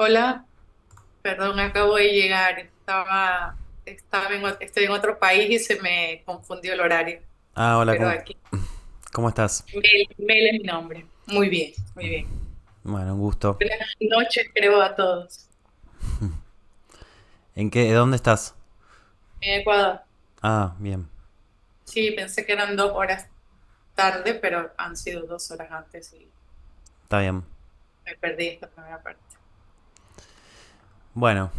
Hola, perdón, acabo de llegar. Estoy en otro país y se me confundió el horario. Ah, hola, Pero aquí, ¿cómo estás? Mel es mi nombre. Muy bien, muy bien. Bueno, un gusto. Buenas noches, creo, a todos. ¿De dónde estás? En Ecuador. Ah, bien, Sí, pensé que eran 2 horas tarde, pero han sido 2 horas antes y está bien. me perdí esta primera parte. Bueno,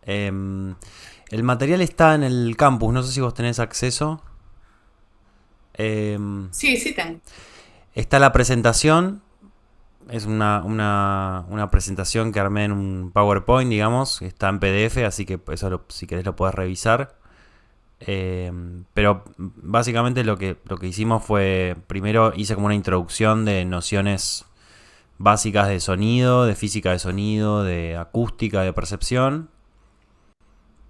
em, el material está en el campus, no sé si vos tenés acceso. Em, Sí, sí tengo. Está la presentación, es una presentación que armé en un PowerPoint, digamos, está en PDF, así que eso si querés lo podés revisar. Pero básicamente lo que hicimos fue, primero hice como una introducción de nociones básicas de sonido, de física de sonido, de acústica, de percepción.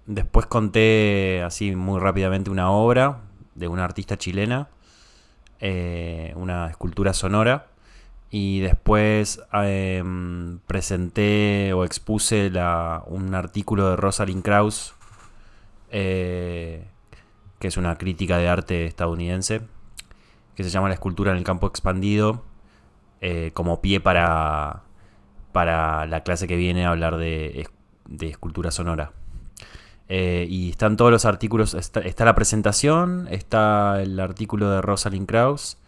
Después conté así muy rápidamente una obra de una artista chilena, una escultura sonora. Y después presenté o expuse un artículo de Rosalind Krauss, eh, que es una crítica de arte estadounidense, que se llama La escultura en el campo expandido, como pie para la clase que viene a hablar de escultura sonora. Y están todos los artículos, está la presentación, está el artículo de Rosalind Krauss,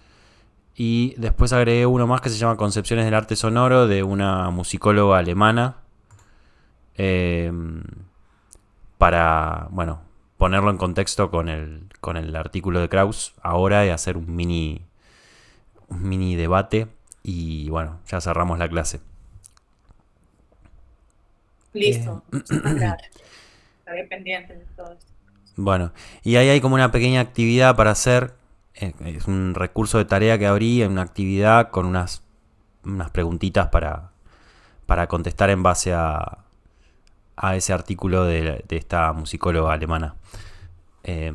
y después agregué uno más que se llama Concepciones del Arte Sonoro, de una musicóloga alemana, eh, para, bueno, ponerlo en contexto con el artículo de Krauss ahora y hacer un mini debate. Y bueno, ya cerramos la clase. Eh, Listo. Muchísimas gracias. Estaré pendiente de todo esto. Bueno, y ahí hay como una pequeña actividad para hacer. Es un recurso de tarea que abrí en una actividad con unas preguntitas para contestar en base a ese artículo de esta musicóloga alemana. Eh,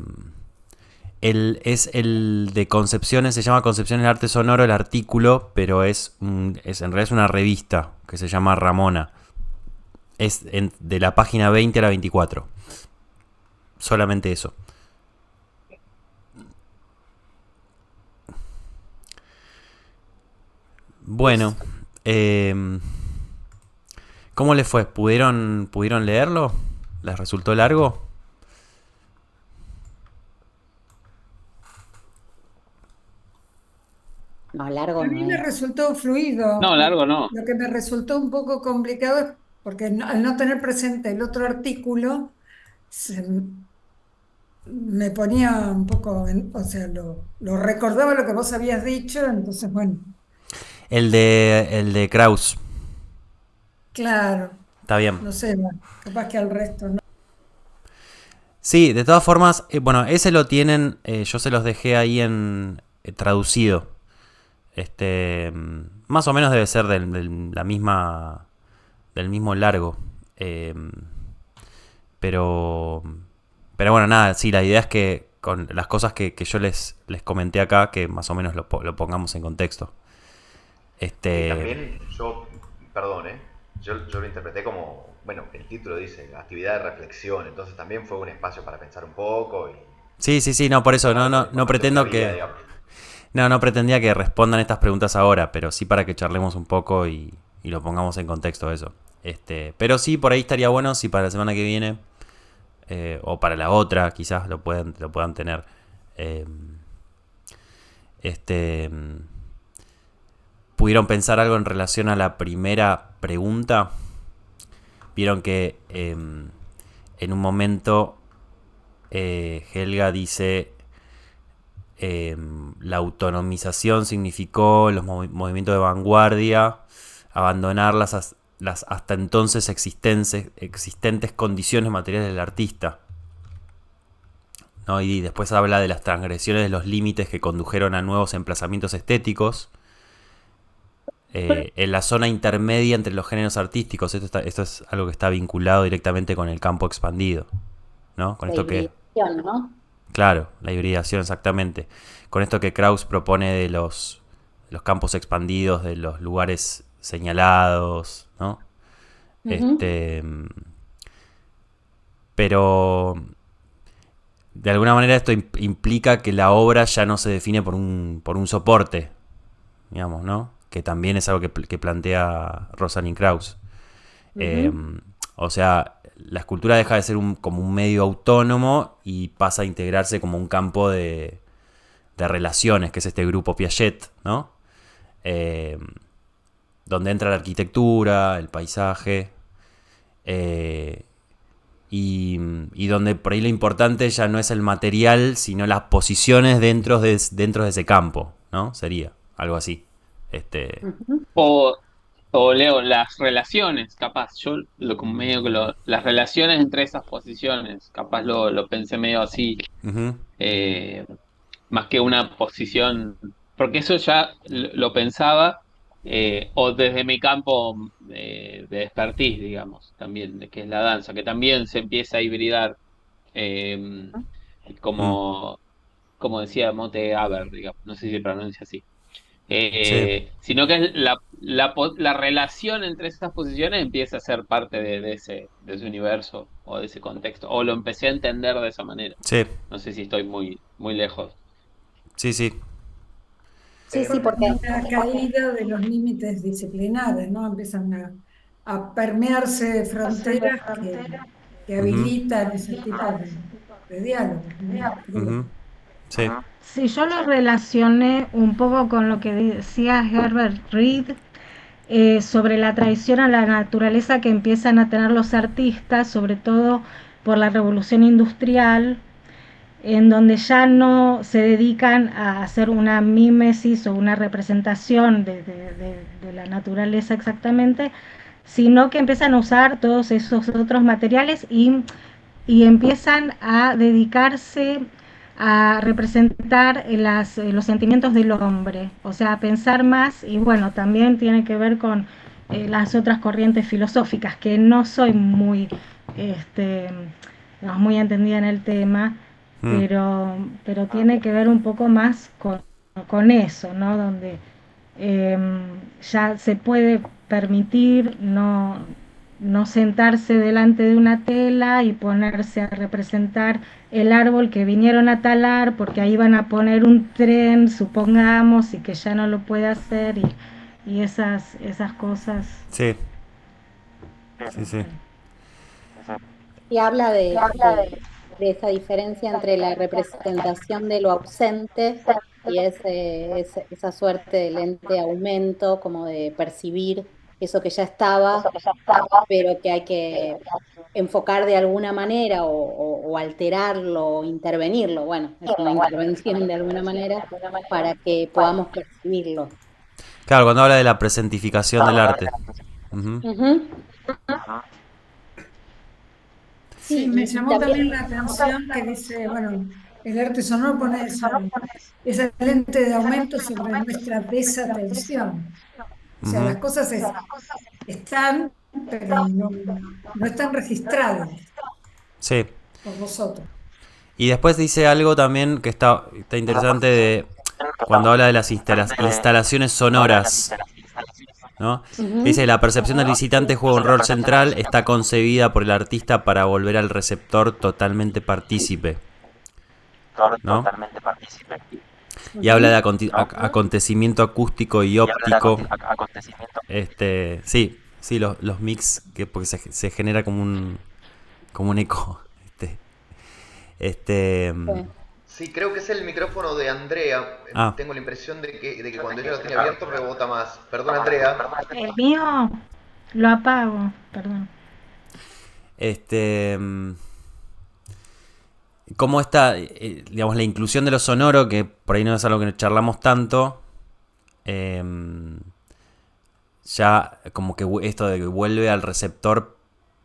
es el de Concepciones, se llama Concepciones del Arte Sonoro el artículo, pero en realidad es una revista que se llama Ramona. De la página 20 a la 24. Solamente eso. Bueno, Listo. eh, ¿cómo les fue? ¿Pudieron leerlo? ¿Les resultó largo? No, largo A no mí me es. resultó fluido. No, largo no. Lo que me resultó un poco complicado es porque al no tener presente el otro artículo, se- me ponía un poco, o sea, lo recordaba lo que vos habías dicho, entonces, bueno, El de Kraus. claro, Está bien. no sé, bueno, capaz que al resto, ¿no? Sí, de todas formas, bueno, ese lo tienen, yo se los dejé ahí en traducido. Más o menos debe ser del mismo largo. Eh, pero, pero bueno, nada, sí, la idea es que con las cosas que yo les comenté acá, que más o menos lo pongamos en contexto. Este, También yo, perdón, yo lo interpreté como, bueno, el título dice actividad de reflexión, entonces también fue un espacio para pensar un poco y sí, sí, sí, no, por eso, no, tomar con la no, no información que pretendo había, que, digamos. no pretendía que respondan estas preguntas ahora, pero sí para que charlemos un poco y lo pongamos en contexto eso. Pero sí, por ahí estaría bueno si para la semana que viene, o para la otra, quizás lo puedan tener. eh, este, ¿Pudieron pensar algo en relación a la primera pregunta? Vieron que en un momento Helga dice la autonomización significó los movimientos de vanguardia, abandonar las hasta entonces existentes condiciones materiales del artista. ¿No? Y después habla de las transgresiones de los límites que condujeron a nuevos emplazamientos estéticos en la zona intermedia entre los géneros artísticos. Esto es algo que está vinculado directamente con el campo expandido. ¿No? Con La esto que, hibridación, ¿no? claro, la hibridación exactamente. Con esto que Krauss propone de los campos expandidos, de los lugares señalados, ¿no? Ujú. Este, pero de alguna manera esto implica que la obra ya no se define por un soporte, digamos, ¿no? Que también es algo que plantea Rosalind Krauss. Eh, Ujú. o sea, la escultura deja de ser como un medio autónomo y pasa a integrarse como un campo de relaciones, que es este grupo Piaget, ¿no? Eh, donde entra la arquitectura, el paisaje, eh, y donde por ahí lo importante ya no es el material, sino las posiciones dentro de ese campo, ¿no? Sería algo así. Este, Ujú. O, o Leo, las relaciones, capaz, yo lo como medio que las relaciones entre esas posiciones, capaz lo pensé medio así, ujú, eh, más que una posición, porque eso ya lo pensaba, o desde mi campo de expertise, digamos, también, de que es la danza, que también se empieza a hibridar, eh, mm, como, como decía Mote Haber, digamos, no sé si se pronuncia así. sí, Sino que es la relación entre esas posiciones empieza a ser parte de ese universo o de ese contexto, o lo empecé a entender de esa manera. sí, No sé si estoy muy lejos. sí, sí, Sí, sí, Porque porque una caída de los límites disciplinares, ¿no? Empiezan a permearse fronteras que ujú, habilitan ese tipo de diálogos, ¿no? Creo. ujú, sí, Sí, yo lo relacioné un poco con lo que decía Herbert Reed sobre la traición a la naturaleza que empiezan a tener los artistas, sobre todo por la revolución industrial, en donde ya no se dedican a hacer una mímesis o una representación de la naturaleza exactamente, sino que empiezan a usar todos esos otros materiales y empiezan a dedicarse a representar los sentimientos del hombre, o sea, a pensar más, y bueno, también tiene que ver con las otras corrientes filosóficas, que no soy muy, este, digamos, muy entendida en el tema, mm, pero tiene que ver un poco más con eso, ¿no? Donde eh, ya se puede permitir no sentarse delante de una tela y ponerse a representar el árbol que vinieron a talar porque ahí van a poner un tren, supongamos, y que ya no lo puede hacer y esas cosas. sí, sí, sí, y habla de esa diferencia entre la representación de lo ausente y esa suerte de lente aumento, como de percibir eso que ya estaba, pero que hay que enfocar de alguna manera o alterarlo o intervenirlo. Bueno, es una intervención de alguna manera para que podamos percibirlo. Claro, cuando habla de la presentificación del arte. Ujú, Ujú. Sí, Sí, me y llamó también. también la atención que dice, bueno, el arte sonoro pone esa lente de aumento sobre nuestra desatención. O sea, ujú, las cosas están, pero no están registradas sí. por vosotros. Y después dice algo también que está interesante de cuando habla de las instalaciones sonoras, ¿no? Ujú. Dice, la percepción del visitante juega un rol central, está concebida por el artista para volver al receptor totalmente partícipe, ¿no? Y habla de Ujú. acontecimiento acústico y óptico. Sí, sí, los mix, porque se genera como un eco. Este, Sí. Sí, creo que es el micrófono de Andrea. ah, Tengo la impresión de que cuando ella lo tiene abierto rebota más. Perdón, Andrea. El mío lo apago, perdón. este, cómo está, digamos, la inclusión de lo sonoro, que por ahí no es algo que charlamos tanto, eh, ya como que esto de que vuelve al receptor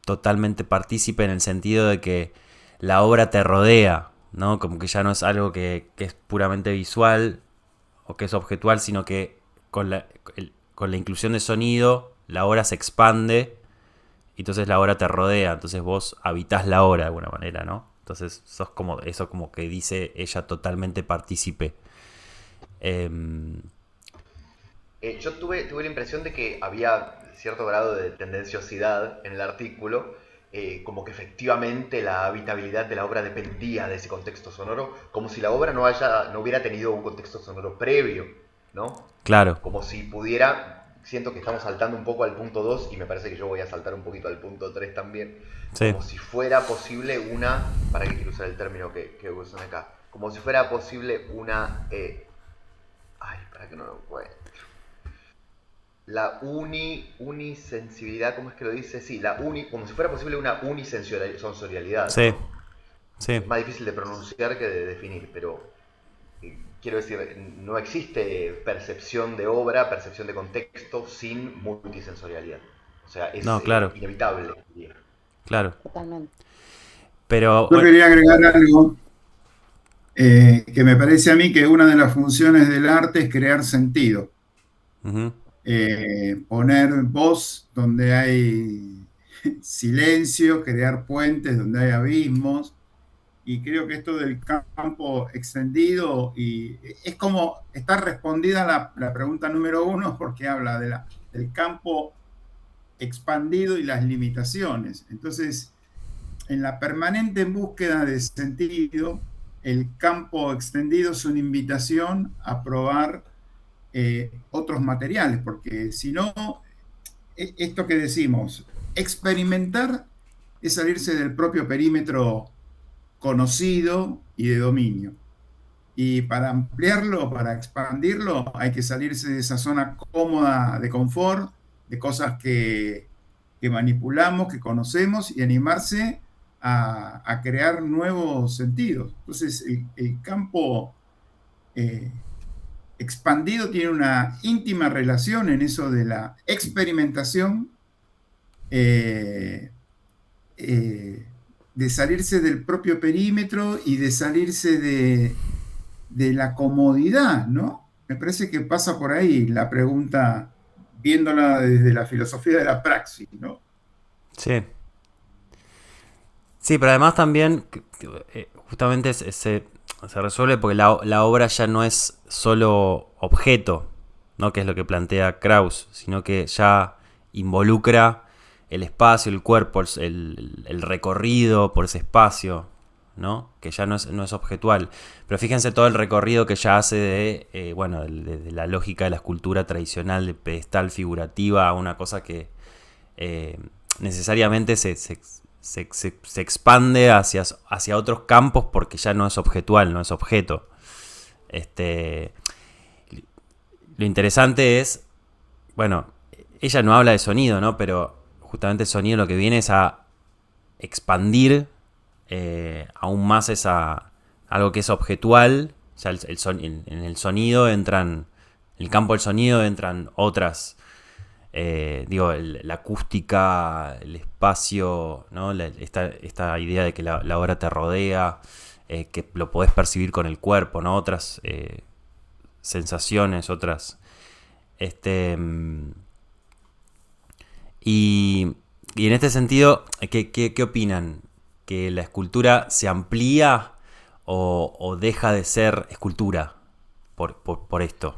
totalmente partícipe en el sentido de que la obra te rodea, ¿no? Como que ya no es algo que es puramente visual o que es objetual, sino que con la inclusión de sonido la obra se expande y entonces la obra te rodea, entonces vos habitás la obra de alguna manera, ¿no? Entonces sos como eso como que dice ella totalmente partícipe. Em, Yo tuve la impresión de que había cierto grado de tendenciosidad en el artículo, como que efectivamente la habitabilidad de la obra dependía de ese contexto sonoro, como si la obra no hubiera tenido un contexto sonoro previo, ¿no? Claro, Como si pudiera, siento que estamos saltando un poco al punto 2 y me parece que yo voy a saltar un poquito al punto 3 también, sí. como si fuera posible una, para que quiero usar el término que usan acá, como si fuera posible una, ay, para que no lo encuentre, la unisensibilidad, ¿cómo es que lo dice? Sí, como si fuera posible una unisensorialidad, Sí, ¿no? sí. Es más difícil de pronunciar que de definir, pero quiero decir, no existe percepción de obra, percepción de contexto sin multisensorialidad. O sea, es No, claro, inevitable, diría. claro. Totalmente. Pero Yo bueno, quería agregar algo que me parece a mí que una de las funciones del arte es crear sentido. ujú, Poner voz donde hay silencio, crear puentes donde hay abismos. Y creo que esto del campo extendido y es como está respondida la pregunta número uno porque habla del campo expandido y las limitaciones. Entonces, en la permanente búsqueda de sentido, el campo extendido es una invitación a probar otros materiales, porque si no, esto que decimos, experimentar es salirse del propio perímetro conocido y de dominio. Y para ampliarlo, para expandirlo, hay que salirse de esa zona cómoda de confort, de cosas que manipulamos, que conocemos, y animarse a crear nuevos sentidos. Entonces, el campo expandido tiene una íntima relación en eso de la experimentación, eh, eh, de salirse del propio perímetro y de salirse de la comodidad, ¿no? Me parece que pasa por ahí la pregunta, viéndola desde la filosofía de la praxis, ¿no? sí. Sí, pero además también, justamente se resuelve porque la obra ya no es solo objeto, ¿no? Que es lo que plantea Krauss, sino que ya involucra el espacio, el cuerpo, el recorrido por ese espacio, ¿no? Que ya no es objetual. Pero fíjense todo el recorrido que ya hace de la lógica de la escultura tradicional, de pedestal figurativa, a una cosa que eh, necesariamente se expande hacia otros campos porque ya no es objetual, no es objeto. Este, lo interesante es, bueno, ella no habla de sonido, ¿no? Pero justamente el sonido lo que viene es a expandir aún más algo que es objetual. O sea, en el sonido entran, en el campo del sonido entran otras, la acústica, el espacio, ¿no? Esta idea de que la obra te rodea, que lo podés percibir con el cuerpo, ¿no? Otras sensaciones, otras. Este, y en este sentido, ¿qué opinan? ¿Que la escultura se amplía o deja de ser escultura por esto?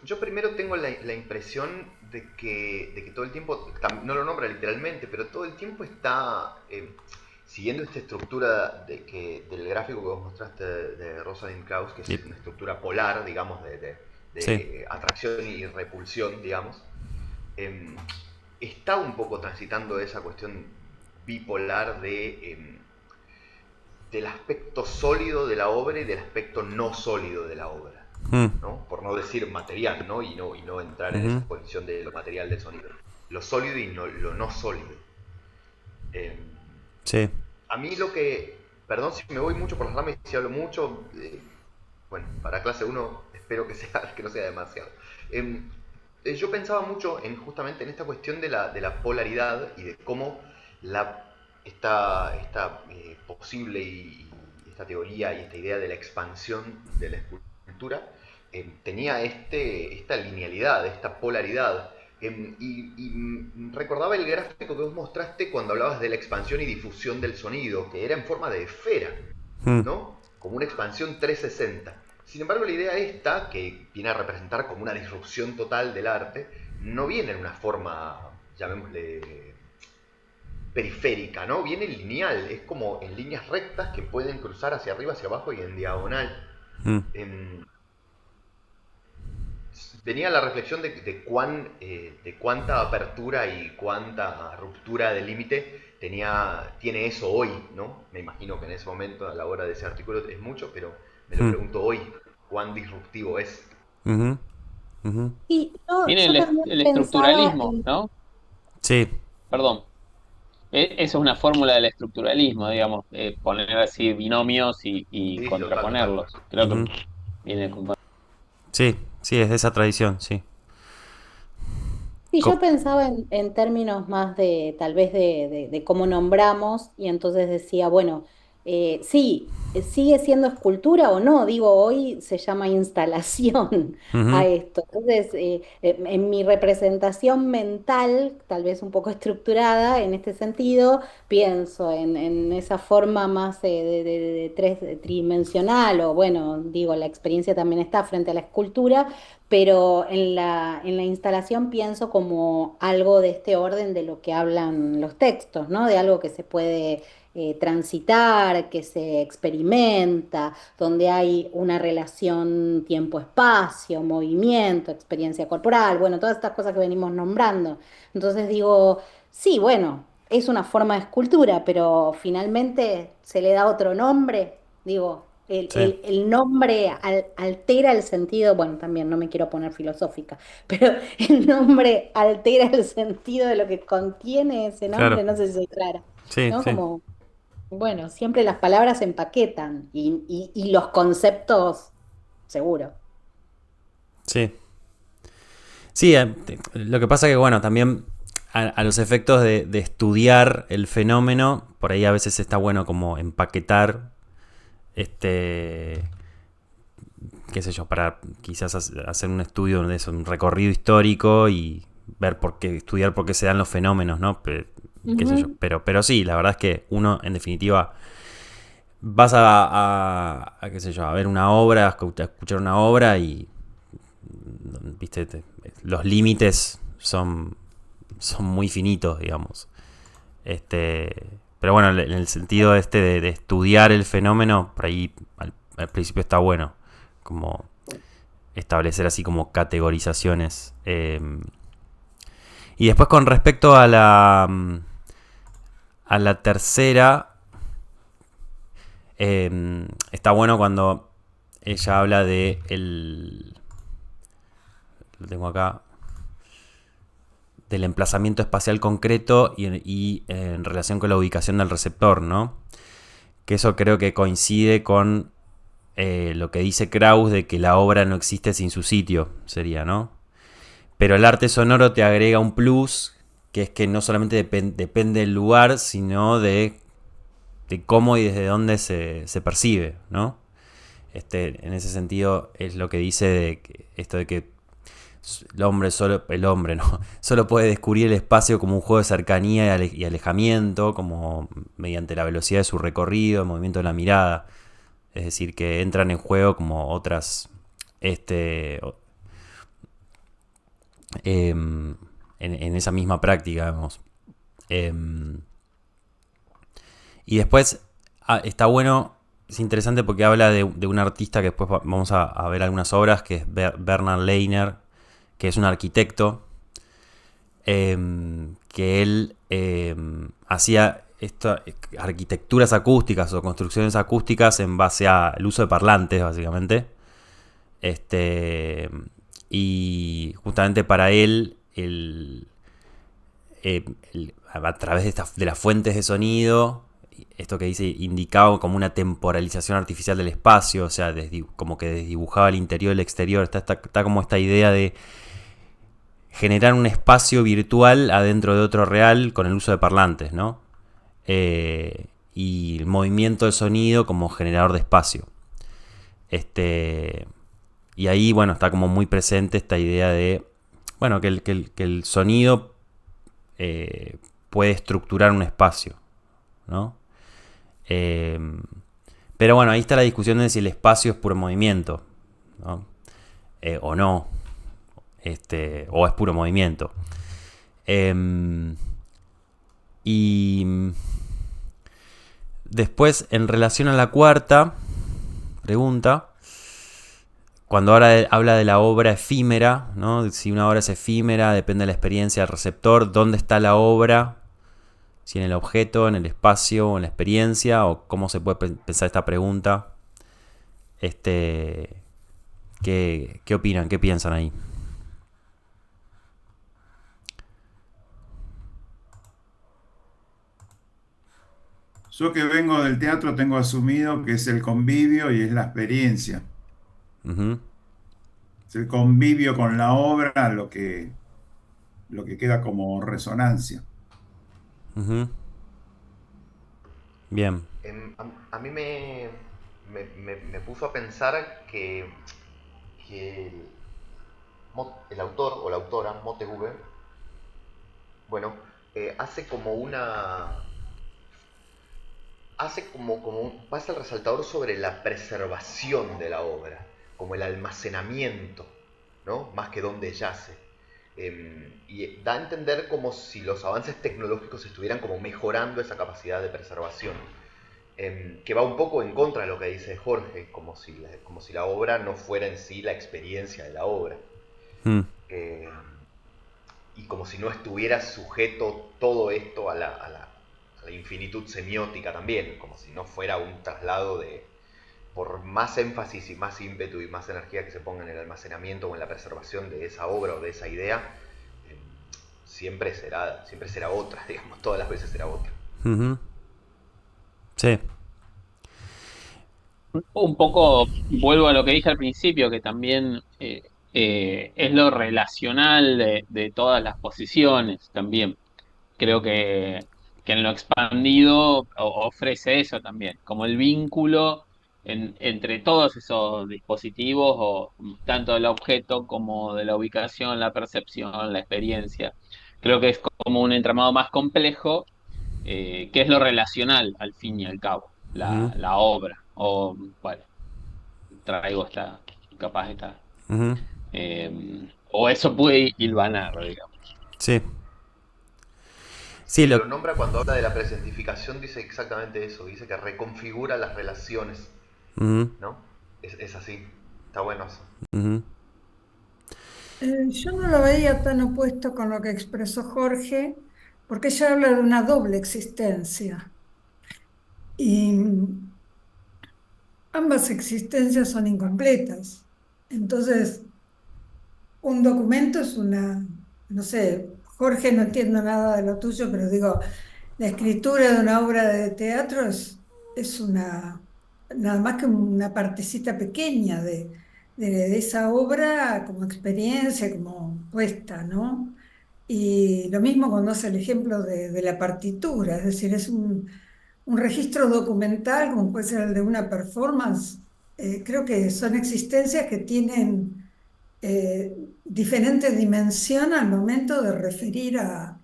Yo primero tengo la impresión de que todo el tiempo, no lo nombra literalmente, pero todo el tiempo está siguiendo esta estructura del gráfico que vos mostraste de Rosalind Krauss, que es Sí. una estructura polar, digamos, Sí. de atracción y repulsión, digamos. Está un poco transitando esa cuestión bipolar del aspecto sólido de la obra y del aspecto no sólido de la obra. Mm, ¿No? Por no decir material, ¿no? Y no entrar en ujú, esa condición de lo material del sonido. Lo sólido y lo no sólido. Eh, sí. a mí perdón si me voy mucho por las ramas y si hablo mucho, bueno, para clase 1 espero que no sea demasiado. Yo pensaba mucho justamente en esta cuestión de la polaridad y de cómo esta posible y esta teoría y esta idea de la expansión de la escultura tenía esta linealidad, esta polaridad. Y recordaba el gráfico que vos mostraste cuando hablabas de la expansión y difusión del sonido, que era en forma de esfera, Mm, ¿no? Como una expansión 360. Sin embargo, la idea esta, que viene a representar como una disrupción total del arte, no viene en una forma, llamémosle, periférica, ¿no? Viene lineal, es como en líneas rectas que pueden cruzar hacia arriba, hacia abajo y en diagonal. Mm. Venía la reflexión de cuánta apertura y cuánta ruptura de límite tiene eso hoy, ¿no? Me imagino que en ese momento, a la hora de ese artículo, es mucho, pero me lo pregunto hoy, cuán disruptivo es. Ujú, ujú. Y Viene yo también el pensaba estructuralismo, ¿no? Sí, Perdón. Eso es una fórmula del estructuralismo, digamos, poner así binomios y Sí, total, total. contraponerlos. Creo ujú. que viene con... Sí, sí, es de esa tradición, sí. Sí, yo Co- pensaba en términos más de tal vez de cómo nombramos y entonces decía, bueno, sí, sigue siendo escultura o no, digo, hoy se llama instalación a Ujú, esto. Entonces, en mi representación mental, tal vez un poco estructurada en este sentido, pienso en esa forma más de tres tridimensional o bueno, digo, la experiencia también está frente a la escultura, pero en la instalación pienso como algo de este orden de lo que hablan los textos, ¿no? De algo que se puede transitar, que se experimenta, donde hay una relación tiempo-espacio, movimiento, experiencia corporal, bueno, todas estas cosas que venimos nombrando. Entonces digo, sí, bueno, es una forma de escultura, pero finalmente se le da otro nombre, digo. El, sí, el- el nombre altera el sentido, bueno, también no me quiero poner filosófica, pero el nombre altera el sentido de lo que contiene ese nombre, claro. no sé si soy clara, Sí, ¿no? sí, Como, bueno, siempre las palabras se empaquetan y los conceptos, seguro. sí. Sí, lo que pasa que, bueno, también a los efectos de estudiar el fenómeno, por ahí a veces está bueno como empaquetar, este, qué sé yo, para quizás hacer un estudio de eso, un recorrido histórico y ver estudiar por qué se dan los fenómenos, ¿no? Qué sé yo. Ujú. Pero sí, la verdad es que uno, en definitiva, vas qué sé yo, a ver una obra, a escuchar una obra y, viste, los límites son muy finitos, digamos. Pero bueno, en el sentido de estudiar el fenómeno, por ahí al principio está bueno, como establecer así como categorizaciones. Y después con respecto a la tercera, está bueno cuando ella habla lo tengo acá, del emplazamiento espacial concreto y en relación con la ubicación del receptor, ¿no? Que eso creo que coincide con lo que dice Krauss de que la obra no existe sin su sitio, sería, ¿no? Pero el arte sonoro te agrega un plus, que es que no solamente depende del lugar, sino de cómo y desde dónde se percibe, ¿no? En ese sentido es lo que dice esto de que el hombre, ¿no? Solo puede descubrir el espacio como un juego de cercanía y alejamiento, como mediante la velocidad de su recorrido, el movimiento de la mirada. Es decir, que entran en juego como otras, en esa misma práctica, vamos. Y después está bueno, es interesante porque habla de un artista que después vamos a ver algunas obras, que es Bernard Leiner, que es un arquitecto, que él hacía arquitecturas acústicas o construcciones acústicas en base al uso de parlantes, básicamente. Y justamente para él, a través de las fuentes de sonido, esto que dice indicaba como una temporalización artificial del espacio, o sea, como que desdibujaba el interior y el exterior. Está como esta idea de generar un espacio virtual adentro de otro real con el uso de parlantes, ¿no? Y el movimiento del sonido como generador de espacio. Y ahí, bueno, está como muy presente esta idea de, bueno, que el sonido puede estructurar un espacio, ¿no? Pero bueno, ahí está la discusión de si el espacio es puro movimiento. ¿no? O no, o es puro movimiento. Y después, en relación a la cuarta pregunta, cuando ahora habla de la obra efímera, ¿no? Si una obra es efímera, depende de la experiencia del receptor, ¿dónde está la obra? Si en el objeto, en el espacio, o en la experiencia, o cómo se puede pensar esta pregunta. ¿Qué opinan? ¿Qué piensan ahí? Yo que vengo del teatro tengo asumido que es el convivio y es la experiencia. Ujú, Es el convivio con la obra lo que queda como resonancia. ujú. Bien. A mí me puso a pensar que el autor o la autora, Mottehube, bueno, hace como una... hace pasa el resaltador sobre la preservación de la obra, como el almacenamiento, ¿no? Más que donde yace. Y da a entender como si los avances tecnológicos estuvieran como mejorando esa capacidad de preservación. Que va un poco en contra de lo que dice Jorge, como si la obra no fuera en sí la experiencia de la obra. Mm, Eh, y como si no estuviera sujeto todo esto a la infinitud semiótica también, como si no fuera un traslado de, por más énfasis y más ímpetu y más energía que se ponga en el almacenamiento o en la preservación de esa obra o de esa idea, eh, siempre será otra, digamos, todas las veces será otra. ujú. Sí. Un poco vuelvo a lo que dije al principio, que también es lo relacional de todas las posiciones también. Creo que en lo expandido ofrece eso también, como el vínculo entre todos esos dispositivos, o tanto del objeto como de la ubicación, la percepción, la experiencia. Creo que es como un entramado más complejo, que es lo relacional al fin y al cabo, Ujú, la obra. O, bueno, traigo capaz esta, ujú. o eso puede hilvanar, digamos. Sí. Sí, Sí, lo nombra cuando habla de la presentificación, dice exactamente eso, dice que reconfigura las relaciones, ujú, ¿no? Es así, está bueno eso. ujú, Yo no lo veía tan opuesto con lo que expresó Jorge, porque ella habla de una doble existencia. Y ambas existencias son incompletas. Entonces, un documento es una, no sé, Jorge, no entiendo nada de lo tuyo, pero digo, la escritura de una obra de teatro es una, nada más que una partecita pequeña de esa obra como experiencia, como puesta, ¿no? Y lo mismo cuando hace el ejemplo de la partitura, es decir, es un registro documental, como puede ser el de una performance. Creo que son existencias que tienen diferente dimensión al momento de referir a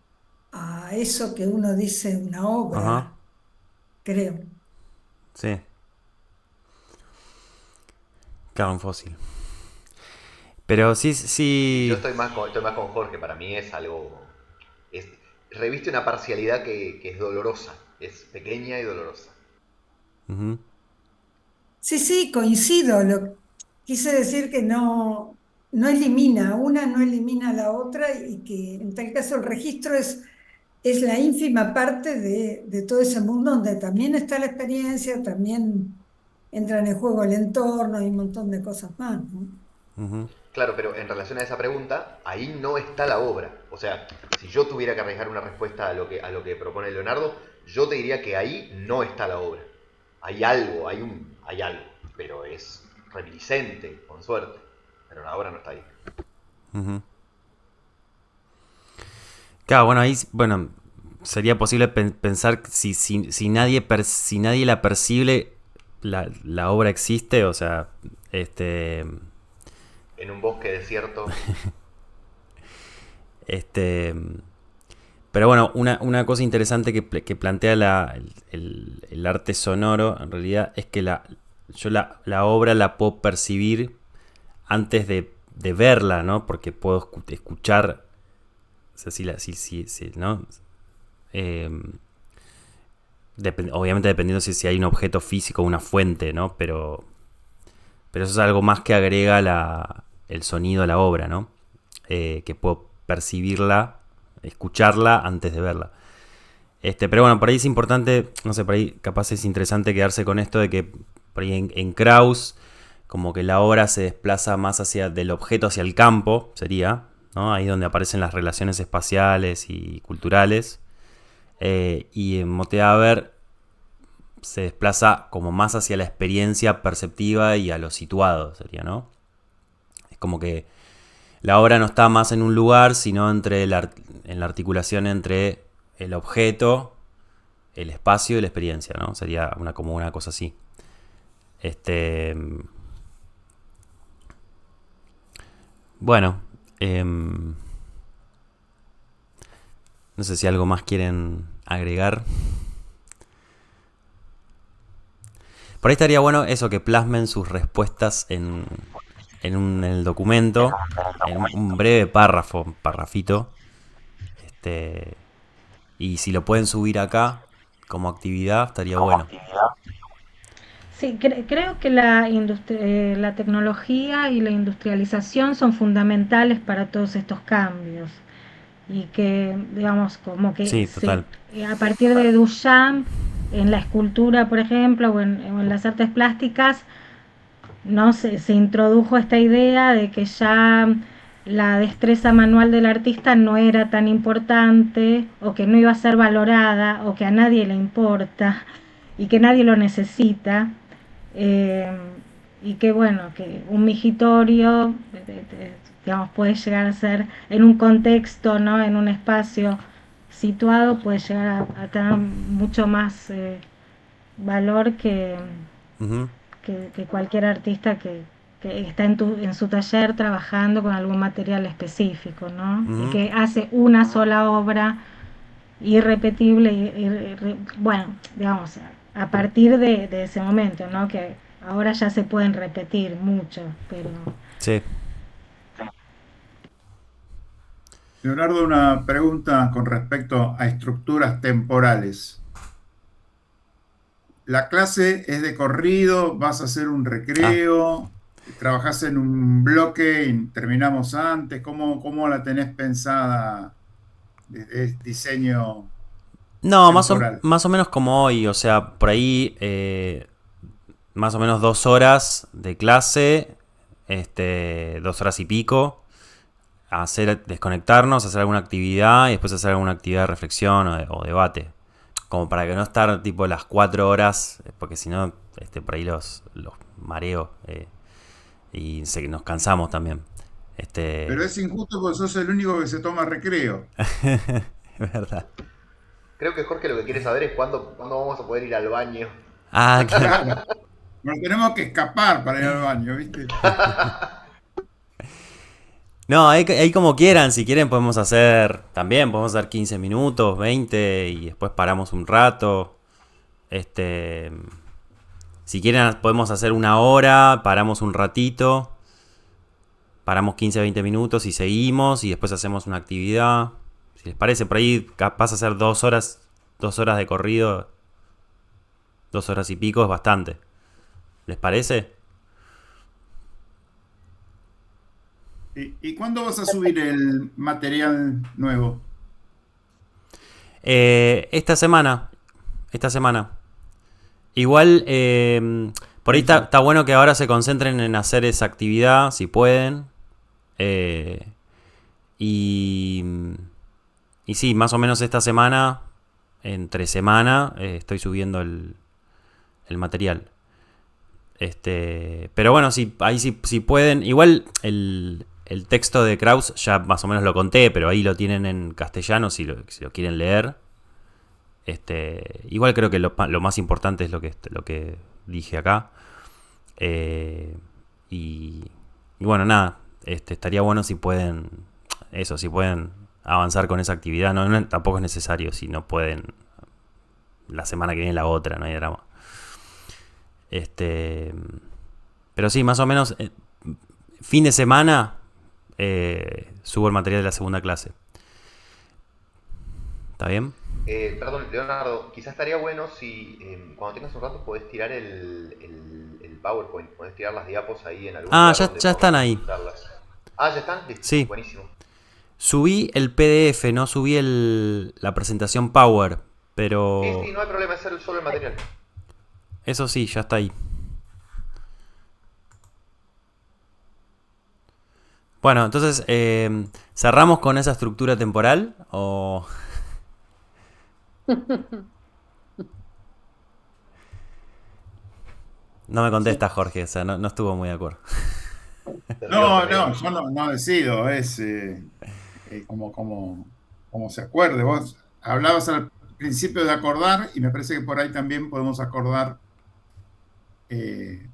eso que uno dice en una ajá. obra, creo. Sí. Claro, un fósil. Pero sí, Sí, yo sí. estoy más con Jorge, para mí es algo... Es, reviste una parcialidad que es dolorosa, es pequeña y dolorosa. Ujú, Sí, sí, coincido. Quise decir que no elimina, una no elimina a la otra y que en tal caso el registro es la ínfima parte de todo ese mundo donde también está la experiencia, también entra en el juego el entorno y un montón de cosas más, ¿no? ujú, Claro, pero en relación a esa pregunta, ahí no está la obra. O sea, si yo tuviera que arriesgar una respuesta a lo que propone Leonardo, yo te diría que ahí no está la obra. Hay algo, hay algo, pero es reminiscente, con suerte. Pero la obra no está ahí. ujú. Claro, bueno, ahí, bueno, sería posible pensar que si nadie la percibe, la obra existe, o sea, este, En un bosque desierto, este, pero bueno, una cosa interesante que plantea el arte sonoro, en realidad, es que yo la obra la puedo percibir antes de verla, ¿no? Porque puedo escuchar, o sea, ¿no? Obviamente dependiendo si hay un objeto físico o una fuente, ¿no? Pero eso es algo más que agrega el sonido a la obra, ¿no? Que puedo percibirla, escucharla antes de verla. Pero bueno, por ahí es importante, no sé, por ahí capaz es interesante quedarse con esto de que por ahí en Krauss, como que la obra se desplaza más del objeto hacia el campo, sería, ¿no? Ahí donde aparecen las relaciones espaciales y culturales. Y en Moteaver se desplaza como más hacia la experiencia perceptiva y a lo situado, sería, ¿no? Es como que la obra no está más en un lugar, sino en la articulación entre el objeto, el espacio y la experiencia, ¿no? Sería como una cosa así. Bueno, no sé si algo más quieren agregar. Por ahí estaría bueno eso, que plasmen sus respuestas en el documento, en un breve parrafito. Y si lo pueden subir acá como actividad, estaría bueno. Sí, creo que la tecnología y la industrialización son fundamentales para todos estos cambios y que, digamos, como que Sí, total. a partir de Duchamp, en la escultura, por ejemplo, o en las artes plásticas, no se introdujo esta idea de que ya la destreza manual del artista no era tan importante o que no iba a ser valorada o que a nadie le importa y que nadie lo necesita. eh, y que bueno, que un migitorio, digamos, puede llegar a ser en un contexto, ¿no? En un espacio situado, puede llegar a tener mucho más valor Ujú. que cualquier artista que está en su taller trabajando con algún material específico, ¿no? Y Ujú. que hace una sola obra irrepetible, bueno, digamos, a partir de ese momento, ¿no? Que ahora ya se pueden repetir mucho, pero Sí. Leonardo, una pregunta con respecto a estructuras temporales. La clase es de corrido, vas a hacer un Ah. recreo, trabajás en un bloque y terminamos antes. ¿Cómo la tenés pensada de diseño No, temporal? más o menos como hoy, o sea, por ahí más o menos 2 horas de clase, 2 horas y pico, desconectarnos, hacer alguna actividad y después hacer alguna actividad de reflexión o debate. Como para que no estar tipo las 4 horas, porque si no, por ahí los mareo y nos cansamos también. Pero es injusto porque sos el único que se toma recreo. Es verdad. Creo que Jorge lo que quiere saber es cuándo vamos a poder ir al baño. Ah, claro. Claro, nos tenemos que escapar para ir al baño, ¿viste? No, ahí como quieran, si quieren podemos hacer 15 minutos, 20 y después paramos un rato. Si quieren podemos hacer 1 hora, paramos un ratito, paramos 15, 20 minutos y seguimos y después hacemos una actividad. Si les parece, por ahí capaz de hacer 2 horas de corrido, 2 horas y pico es bastante. ¿Les parece? ¿Y cuándo vas a subir el material nuevo? Esta semana. Igual, por ahí Buenísimo. está bueno que ahora se concentren en hacer esa actividad, si pueden. Y, y sí, más o menos esta semana, entre semana, estoy subiendo el material. Pero bueno, sí, ahí sí pueden. Igual el texto de Krauss ya más o menos lo conté, pero ahí lo tienen en castellano si lo quieren leer. Igual creo que lo más importante es lo que dije acá. Y bueno, nada, estaría bueno si pueden avanzar con esa actividad. Tampoco es necesario, si no pueden la semana que viene la otra, no hay drama. Pero sí, más o menos fin de semana subo el material de la segunda clase. ¿Está bien? Perdón, Leonardo, quizás estaría bueno si cuando tengas un rato podés tirar el PowerPoint, podés tirar las diapos ahí en algún lugar donde Ya están podamos ahí. usarlas. Ah, ¿ya están? Listo, Sí. buenísimo. Subí el PDF, no subí la presentación Power, pero Sí, no hay problema, es solo el material. eso sí, ya está ahí. Bueno, entonces, ¿cerramos con esa estructura temporal? ¿O no me contesta Jorge? O sea, no estuvo muy de acuerdo. No, yo no decido, es como se acuerde. Vos hablabas al principio de acordar y me parece que por ahí también podemos acordar eh,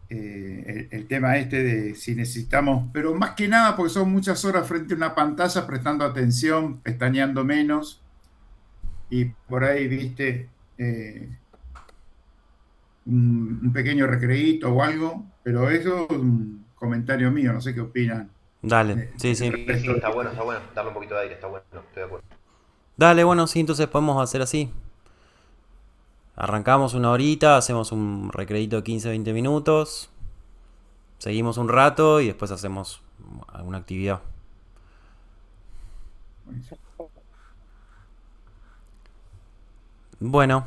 el tema este de si necesitamos, pero más que nada porque son muchas horas frente a una pantalla prestando atención, pestañeando menos y por ahí, viste, un pequeño recreíto o algo, pero eso es un comentario mío, no sé qué opinan. Dale, sí, sí. Sí, está bueno, darle un poquito de aire, está bueno, estoy de acuerdo. Dale, bueno, sí, entonces podemos hacer así. Arrancamos una horita, hacemos un recreíto de 15-20 minutos, seguimos un rato y después hacemos alguna actividad. Bueno,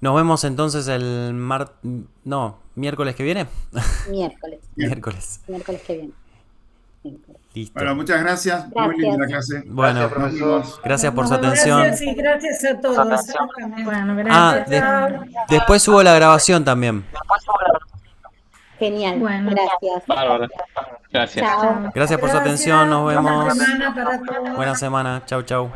nos vemos entonces el miércoles que viene. Miércoles. Miércoles. Miércoles que viene. Miércoles. Listo. Bueno, muchas gracias. Muy linda la clase. Bueno, Gracias, profesor. gracias por su Bueno, atención. gracias y gracias a todos. También. Bueno, Ah, gracias. después subo la grabación también. Genial. Bueno. Gracias. Bárbaro. Gracias. Chao. Gracias por su atención, nos Buena vemos. semana para todos. Buena semana, chau, chau.